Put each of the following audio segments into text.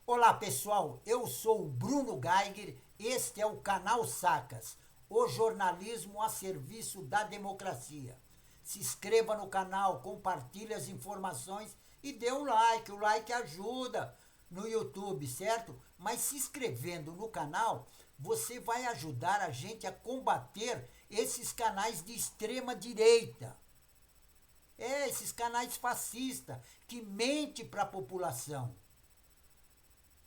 Olá pessoal, eu sou o Bruno Geiger, este é o canal Sacas, o jornalismo a serviço da democracia. Se inscreva no canal, compartilhe as informações e dê um like, o like ajuda no YouTube, certo? Mas se inscrevendo no canal, você vai ajudar a gente a combater esses canais de extrema direita. Esses canais fascistas que mentem para a população.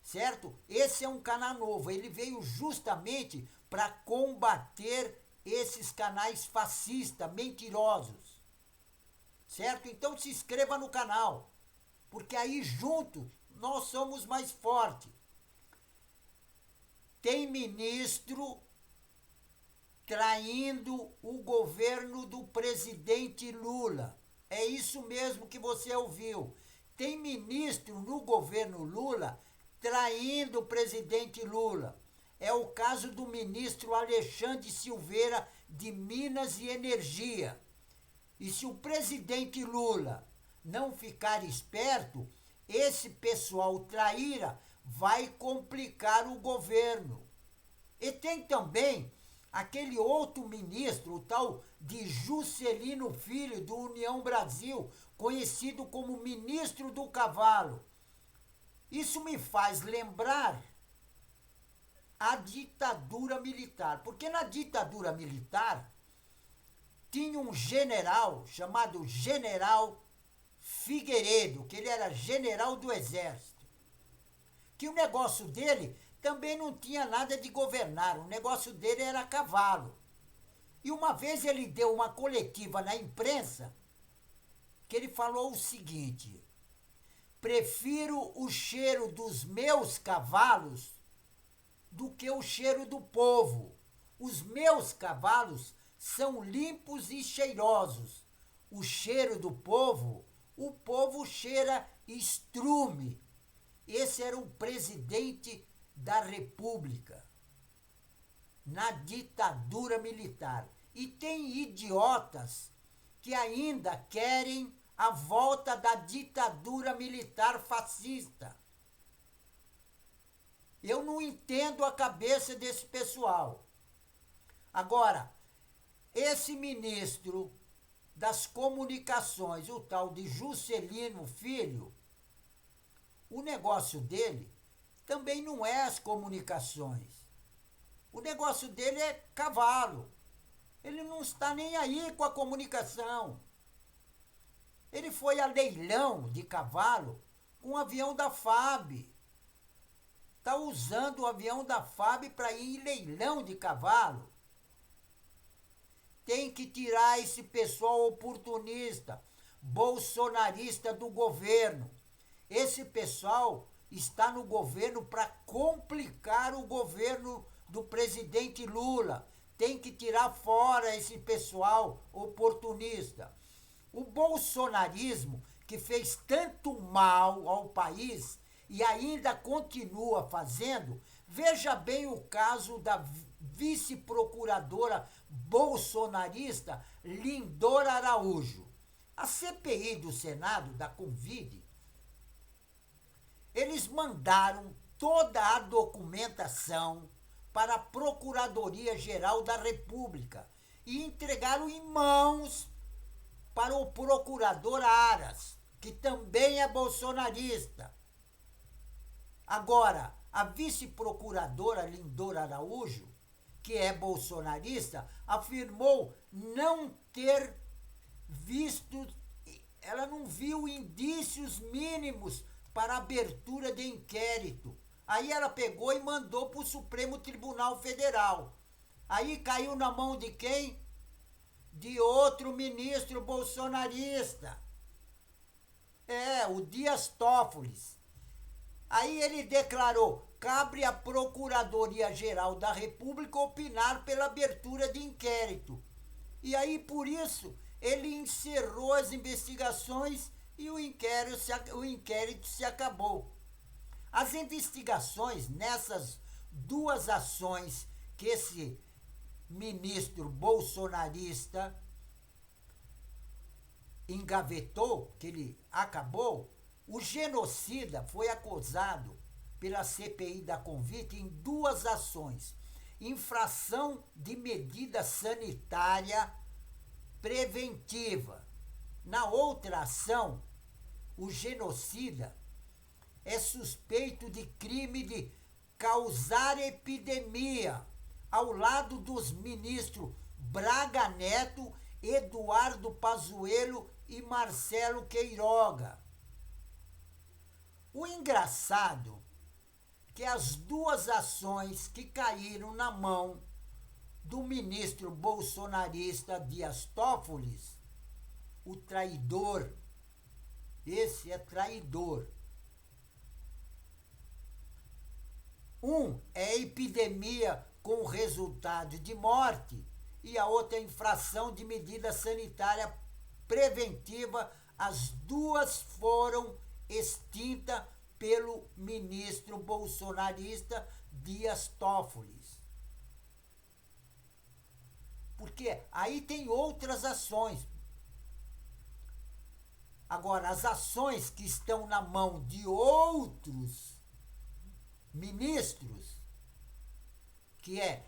Certo? Esse é um canal novo, ele veio justamente para combater esses canais fascistas, mentirosos. Certo? Então se inscreva no canal, porque aí junto nós somos mais fortes. Tem ministro traindo o governo do presidente Lula. É isso mesmo que você ouviu. Tem ministro no governo Lula traindo o presidente Lula. É o caso do ministro Alexandre Silveira de Minas e Energia. E se o presidente Lula não ficar esperto, esse pessoal traíra vai complicar o governo. E tem também aquele outro ministro, o tal de Juscelino Filho, do União Brasil, conhecido como ministro do cavalo. Isso me faz lembrar a ditadura militar, porque na ditadura militar tinha um general chamado General Figueiredo, que ele era general do exército, que o negócio dele também não tinha nada de governar, o negócio dele era cavalo. E uma vez ele deu uma coletiva na imprensa que ele falou o seguinte: prefiro o cheiro dos meus cavalos do que o cheiro do povo. Os meus cavalos são limpos e cheirosos. O cheiro do povo, o povo cheira estrume. Esse era o presidente da República, na ditadura militar. E tem idiotas que ainda querem a volta da ditadura militar fascista. Eu não entendo a cabeça desse pessoal. Agora, esse ministro das comunicações, o tal de Juscelino Filho, o negócio dele também não é as comunicações. O negócio dele é cavalo. Ele não está nem aí com a comunicação. Ele foi a leilão de cavalo com o avião da FAB. Está usando o avião da FAB para ir em leilão de cavalo. Tem que tirar esse pessoal oportunista, bolsonarista do governo. Esse pessoal está no governo para complicar o governo do presidente Lula. Tem que tirar fora esse pessoal oportunista. O bolsonarismo, que fez tanto mal ao país e ainda continua fazendo, veja bem o caso da vice-procuradora bolsonarista Lindora Araújo. A CPI do Senado, da Covid, eles mandaram toda a documentação para a Procuradoria-Geral da República e entregaram em mãos para o procurador Aras, que também é bolsonarista. Agora, a vice-procuradora Lindora Araújo, que é bolsonarista, afirmou não ter visto, ela não viu indícios mínimos para abertura de inquérito. Aí ela pegou e mandou para o Supremo Tribunal Federal. Aí caiu na mão de quem? De outro ministro bolsonarista. O Dias Toffoli. Aí ele declarou: cabe à Procuradoria-Geral da República opinar pela abertura de inquérito. E aí, por isso, ele encerrou as investigações e o inquérito se acabou. As investigações nessas duas ações que esse ministro bolsonarista engavetou, que ele acabou, o genocida foi acusado pela CPI da Covid em duas ações: infração de medida sanitária preventiva. Na outra ação, o genocida é suspeito de crime de causar epidemia, ao lado dos ministros Braga Neto, Eduardo Pazuello e Marcelo Queiroga. O engraçado é que as duas ações que caíram na mão do ministro bolsonarista Dias Toffoli, o traidor, esse é traidor. Um é epidemia com resultado de morte e a outra é infração de medida sanitária preventiva. As duas foram extintas pelo ministro bolsonarista Dias Toffoli. Porque aí tem outras ações. Agora, as ações que estão na mão de outros ministros, que é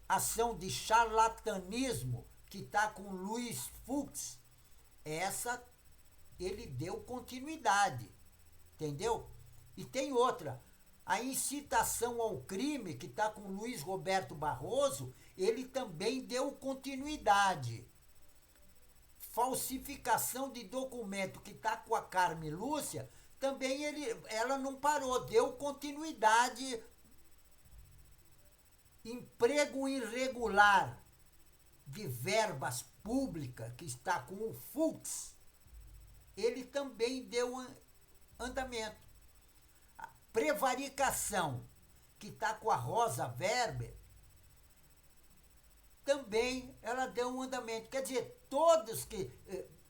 ação de charlatanismo, que está com Luiz Fux, essa ele deu continuidade, entendeu? E tem outra, a incitação ao crime, que está com Luiz Roberto Barroso, ele também deu continuidade. Falsificação de documento, que está com a Carmen Lúcia, também ela não parou, deu continuidade. Emprego irregular de verbas públicas, que está com o Fux, ele também deu andamento. A prevaricação, que está com a Rosa Weber, também ela deu um andamento. Quer dizer, todos que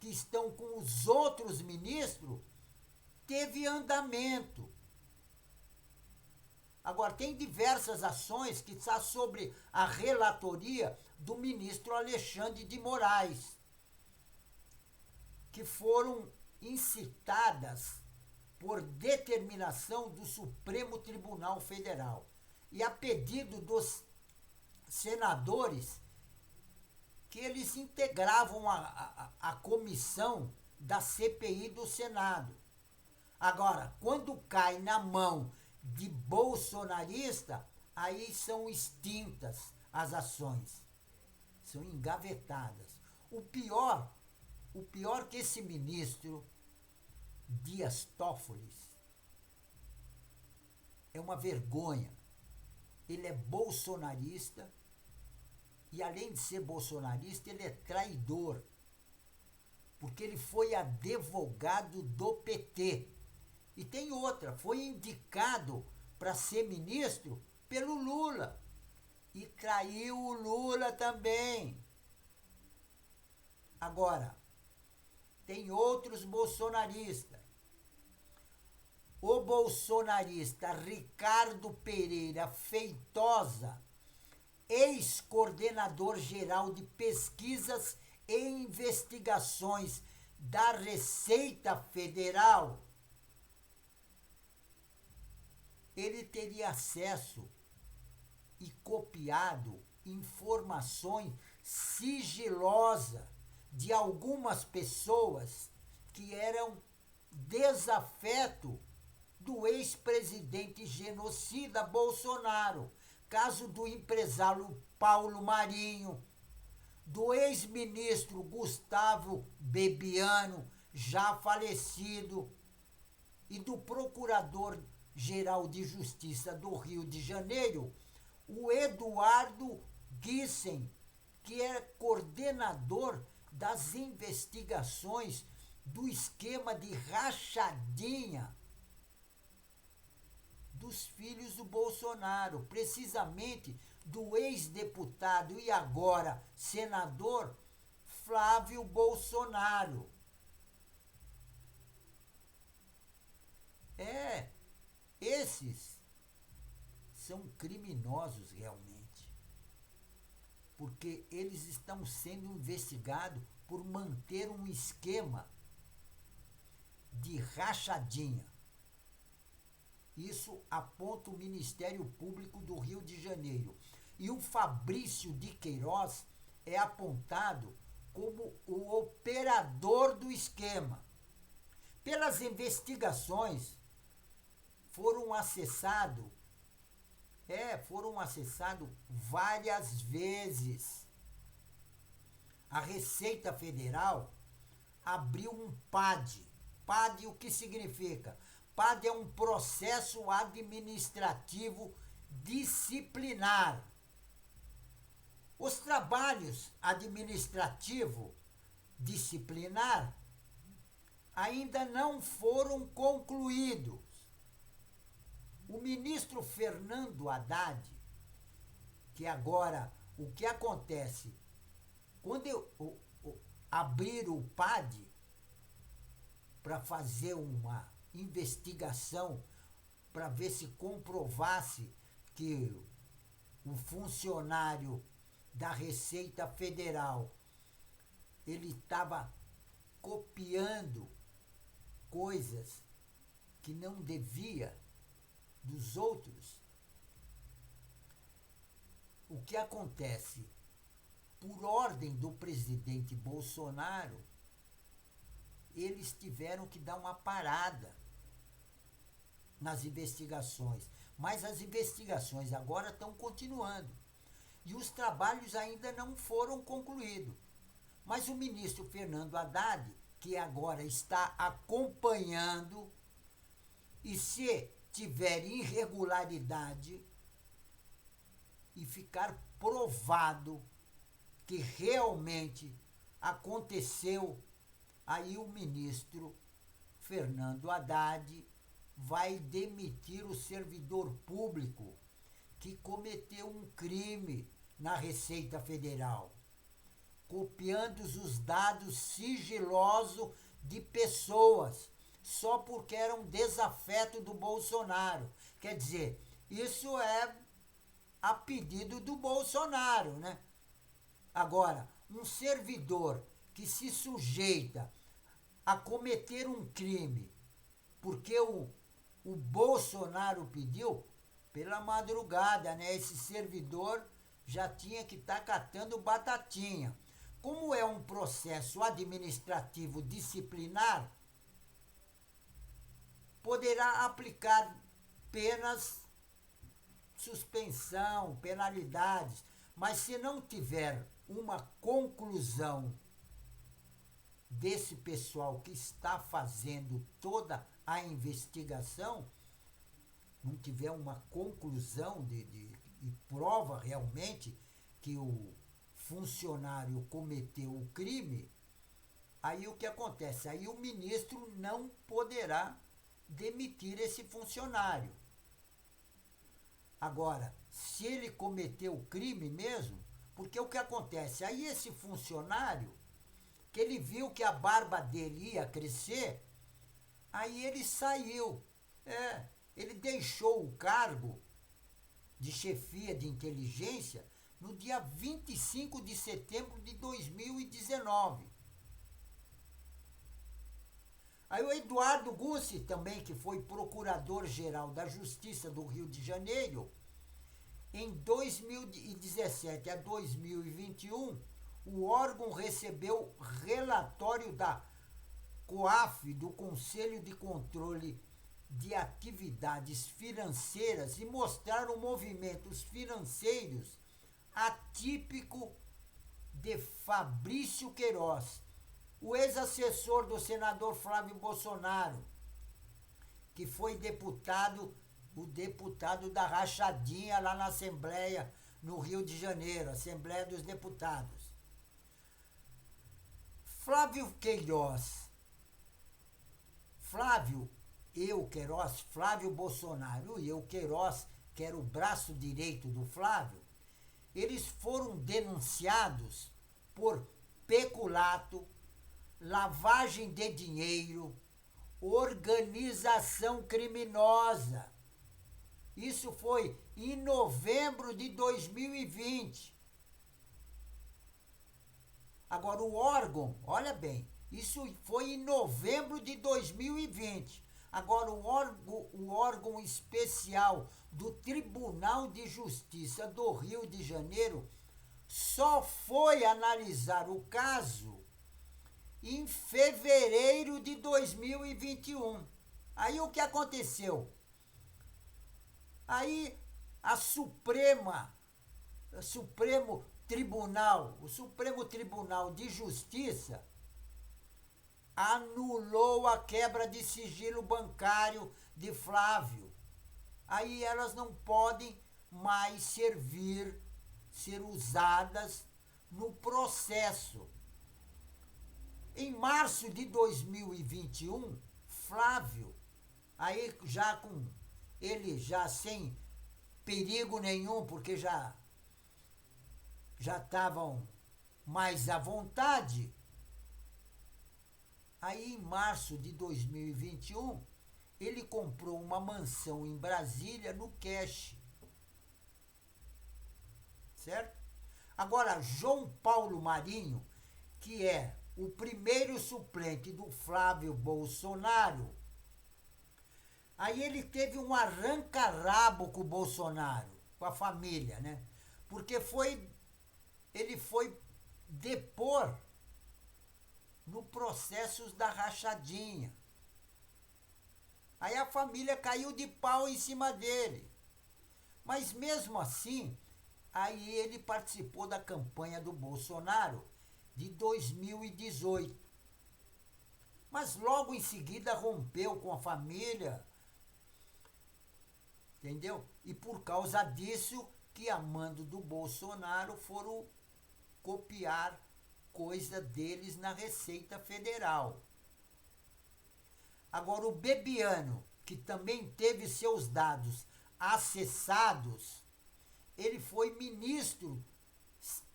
estão com os outros ministros, teve andamento. Agora, tem diversas ações que estão sobre a relatoria do ministro Alexandre de Moraes, que foram incitadas por determinação do Supremo Tribunal Federal. E a pedido dos senadores, que eles integravam a comissão da CPI do Senado. Agora, quando cai na mão de bolsonarista, aí são extintas as ações, são engavetadas. O pior que esse ministro Dias Toffoli é uma vergonha. Ele é bolsonarista e, além de ser bolsonarista, ele é traidor, porque ele foi advogado do PT. E tem outra, foi indicado para ser ministro pelo Lula e traiu o Lula também. Agora, tem outros bolsonaristas. O bolsonarista Ricardo Pereira Feitosa, ex-coordenador geral de pesquisas e investigações da Receita Federal, ele teria acesso e copiado informações sigilosas de algumas pessoas que eram desafeto do ex-presidente genocida Bolsonaro. Caso do empresário Paulo Marinho, do ex-ministro Gustavo Bebiano, já falecido, e do procurador-geral de Justiça do Rio de Janeiro, o Eduardo Gissen, que é coordenador das investigações do esquema de rachadinha dos filhos do Bolsonaro, precisamente do ex-deputado e agora senador Flávio Bolsonaro. Esses são criminosos realmente, porque eles estão sendo investigados por manter um esquema de rachadinha. Isso aponta o Ministério Público do Rio de Janeiro. E o Fabrício de Queiroz é apontado como o operador do esquema. Pelas investigações, foram acessados várias vezes. A Receita Federal abriu um PAD. PAD o que significa? PAD é um processo administrativo disciplinar. Os trabalhos administrativo disciplinar ainda não foram concluídos. O ministro Fernando Haddad, que agora, o que acontece? Quando abrir o PAD para fazer uma investigação, para ver se comprovasse que o funcionário da Receita Federal ele estava copiando coisas que não devia dos outros. O que acontece? Por ordem do presidente Bolsonaro, eles tiveram que dar uma parada nas investigações. Mas as investigações agora estão continuando. E os trabalhos ainda não foram concluídos. Mas o ministro Fernando Haddad, que agora está acompanhando, e se tiver irregularidade e ficar provado que realmente aconteceu, aí o ministro Fernando Haddad vai demitir o servidor público que cometeu um crime na Receita Federal, copiando os dados sigilosos de pessoas, só porque eram desafeto do Bolsonaro. Quer dizer, isso é a pedido do Bolsonaro, né? Agora, um servidor que se sujeita a cometer um crime porque o Bolsonaro pediu, pela madrugada, né? Esse servidor já tinha que estar catando batatinha. Como é um processo administrativo disciplinar, poderá aplicar penas, suspensão, penalidades, mas se não tiver uma conclusão desse pessoal que está fazendo toda a investigação, não tiver uma conclusão e prova realmente que o funcionário cometeu o crime, aí o que acontece? Aí o ministro não poderá demitir esse funcionário. Agora, se ele cometeu o crime mesmo, porque o que acontece? Aí esse funcionário, que ele viu que a barba dele ia crescer, aí ele saiu. Ele deixou o cargo de chefia de inteligência no dia 25 de setembro de 2019. Aí o Eduardo Gussi, também, que foi procurador-geral da Justiça do Rio de Janeiro, em 2017 a 2021, o órgão recebeu relatório da COAF, do Conselho de Controle de Atividades Financeiras, e mostraram movimentos financeiros atípicos de Fabrício Queiroz, o ex-assessor do senador Flávio Bolsonaro, que foi o deputado da rachadinha lá na Assembleia, no Rio de Janeiro, Assembleia dos Deputados. Flávio Bolsonaro e eu, Queiroz, que era o braço direito do Flávio, eles foram denunciados por peculato, lavagem de dinheiro, organização criminosa. Isso foi em novembro de 2020. Agora o órgão, olha bem, isso foi em novembro de 2020. Agora, o órgão especial do Tribunal de Justiça do Rio de Janeiro só foi analisar o caso em fevereiro de 2021. Aí o que aconteceu? Aí o Supremo Tribunal de Justiça anulou a quebra de sigilo bancário de Flávio. Aí elas não podem mais ser usadas no processo. Em março de 2021, Flávio, aí já sem perigo nenhum, porque já estavam mais à vontade. Aí, em março de 2021, ele comprou uma mansão em Brasília, no cash. Certo? Agora, João Paulo Marinho, que é o primeiro suplente do Flávio Bolsonaro, aí ele teve um arranca-rabo com o Bolsonaro, com a família, né? Porque ele foi depor no processo da rachadinha. Aí a família caiu de pau em cima dele. Mas mesmo assim, aí ele participou da campanha do Bolsonaro de 2018. Mas logo em seguida rompeu com a família, entendeu? E por causa disso que a mando do Bolsonaro foram copiar coisa deles na Receita Federal. Agora, o Bebiano, que também teve seus dados acessados, ele foi ministro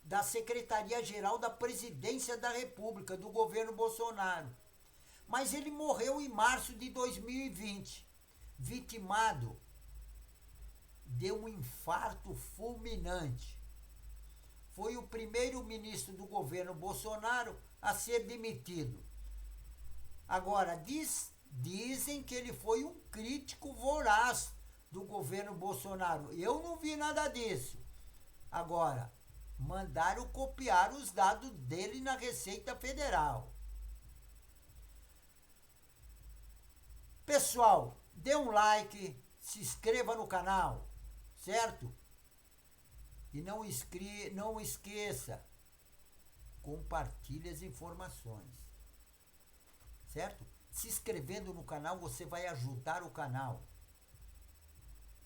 da Secretaria-Geral da Presidência da República, do governo Bolsonaro. Mas ele morreu em março de 2020, vitimado de um infarto fulminante. Foi o primeiro ministro do governo Bolsonaro a ser demitido. Agora, dizem que ele foi um crítico voraz do governo Bolsonaro. Eu não vi nada disso. Agora, mandaram copiar os dados dele na Receita Federal. Pessoal, dê um like, se inscreva no canal, certo? E não esqueça, compartilhe as informações, certo? Se inscrevendo no canal, você vai ajudar o canal.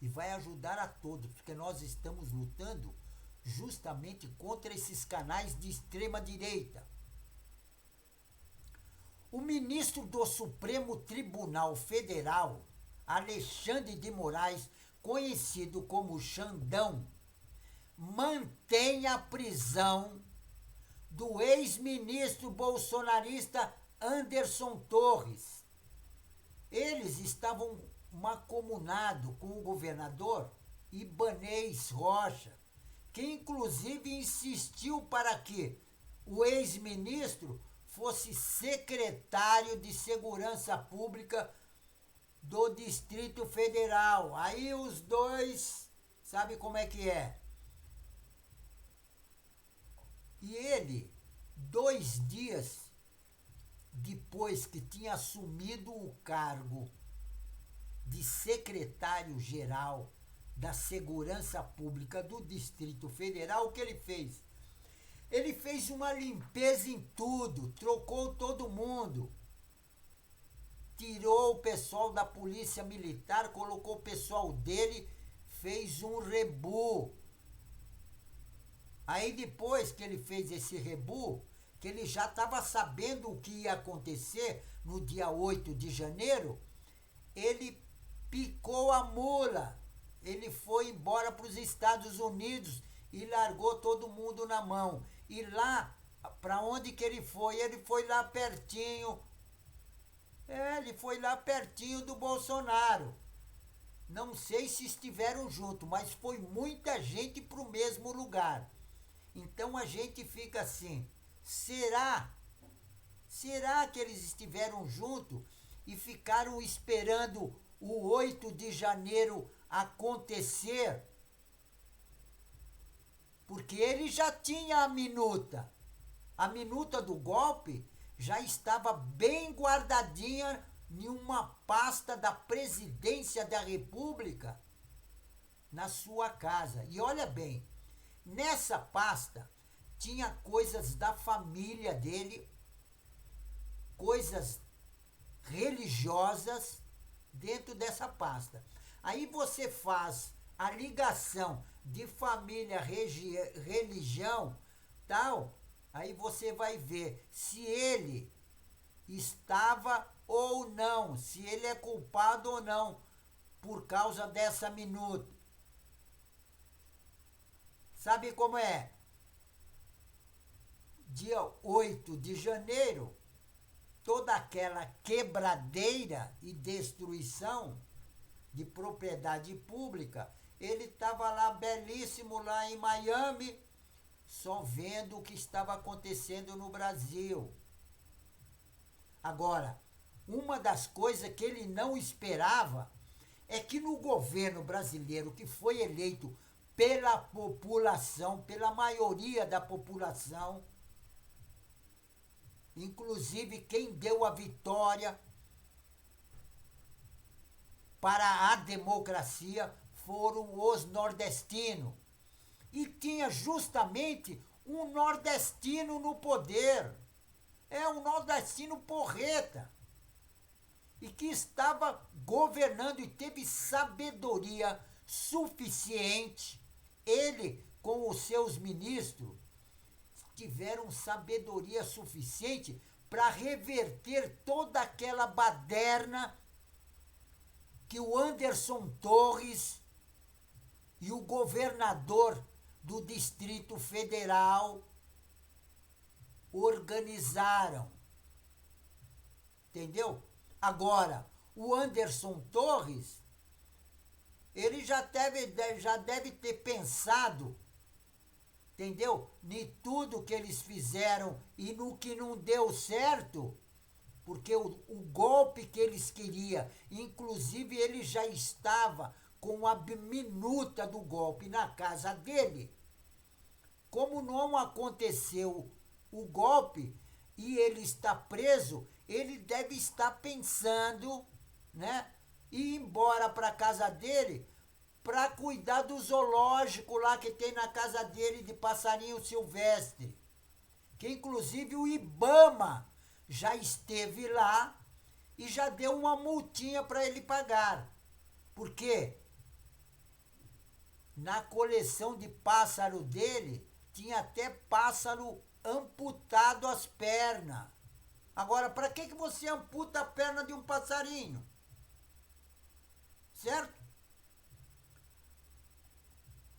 E vai ajudar a todos, porque nós estamos lutando justamente contra esses canais de extrema direita. O ministro do Supremo Tribunal Federal, Alexandre de Moraes, conhecido como Xandão, mantém a prisão do ex-ministro bolsonarista Anderson Torres. Eles estavam mancomunados com o governador Ibanez Rocha, que inclusive insistiu para que o ex-ministro fosse secretário de Segurança Pública do Distrito Federal. Aí os dois, sabe como é que é? E ele, 2 dias depois que tinha assumido o cargo de secretário-geral da Segurança Pública do Distrito Federal, o que ele fez? Ele fez uma limpeza em tudo, trocou todo mundo. Tirou o pessoal da Polícia Militar, colocou o pessoal dele, fez um rebu. Aí depois que ele fez esse rebu, que ele já estava sabendo o que ia acontecer no dia 8 de janeiro, ele picou a mula. Ele foi embora para os Estados Unidos e largou todo mundo na mão. E lá, para onde que ele foi? Ele foi lá pertinho. Ele foi lá pertinho do Bolsonaro. Não sei se estiveram juntos, mas foi muita gente para o mesmo lugar. Então a gente fica assim, será que eles estiveram juntos e ficaram esperando o 8 de janeiro acontecer, porque ele já tinha a minuta. A minuta do golpe já estava bem guardadinha em uma pasta da Presidência da República na sua casa. E olha bem, nessa pasta tinha coisas da família dele, coisas religiosas dentro dessa pasta. Aí você faz a ligação de família, religião, tal, aí você vai ver se ele estava ou não, se ele é culpado ou não por causa dessa minuta. Sabe como é? Dia 8 de janeiro, toda aquela quebradeira e destruição de propriedade pública, ele estava lá belíssimo lá em Miami, só vendo o que estava acontecendo no Brasil. Agora, uma das coisas que ele não esperava é que no governo brasileiro, que foi eleito pela população, pela maioria da população, inclusive quem deu a vitória para a democracia foram os nordestinos. E tinha justamente um nordestino no poder. É um nordestino porreta. E que estava governando e teve sabedoria suficiente. Ele, com os seus ministros, tiveram sabedoria suficiente para reverter toda aquela baderna que o Anderson Torres e o governador do Distrito Federal organizaram. Entendeu? Agora, o Anderson Torres, ele já deve ter pensado, entendeu? Em tudo que eles fizeram e no que não deu certo, porque o golpe que eles queriam, inclusive ele já estava com a minuta do golpe na casa dele. Como não aconteceu o golpe e ele está preso, ele deve estar pensando, né, ir embora para a casa dele para cuidar do zoológico lá que tem na casa dele de passarinho silvestre. Que inclusive o IBAMA já esteve lá e já deu uma multinha para ele pagar. Por quê? Na coleção de pássaro dele, tinha até pássaro amputado as pernas. Agora, para que você amputa a perna de um passarinho? Certo?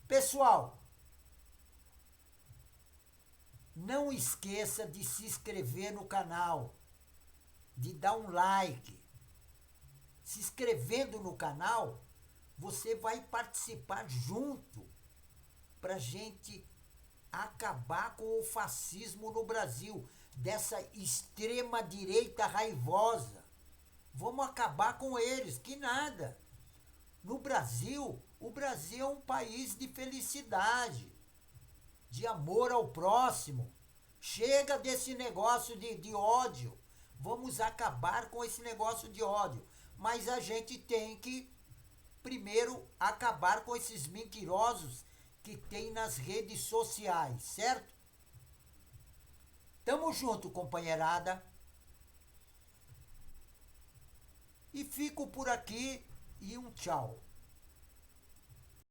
Pessoal, não esqueça de se inscrever no canal, de dar um like. Se inscrevendo no canal, você vai participar junto para a gente acabar com o fascismo no Brasil, dessa extrema-direita raivosa. Vamos acabar com eles, que nada. No Brasil, o Brasil é um país de felicidade, de amor ao próximo. Chega desse negócio de ódio. Vamos acabar com esse negócio de ódio. Mas a gente tem que, primeiro, acabar com esses mentirosos que tem nas redes sociais, certo? Tamo junto, companheirada. E fico por aqui e um tchau.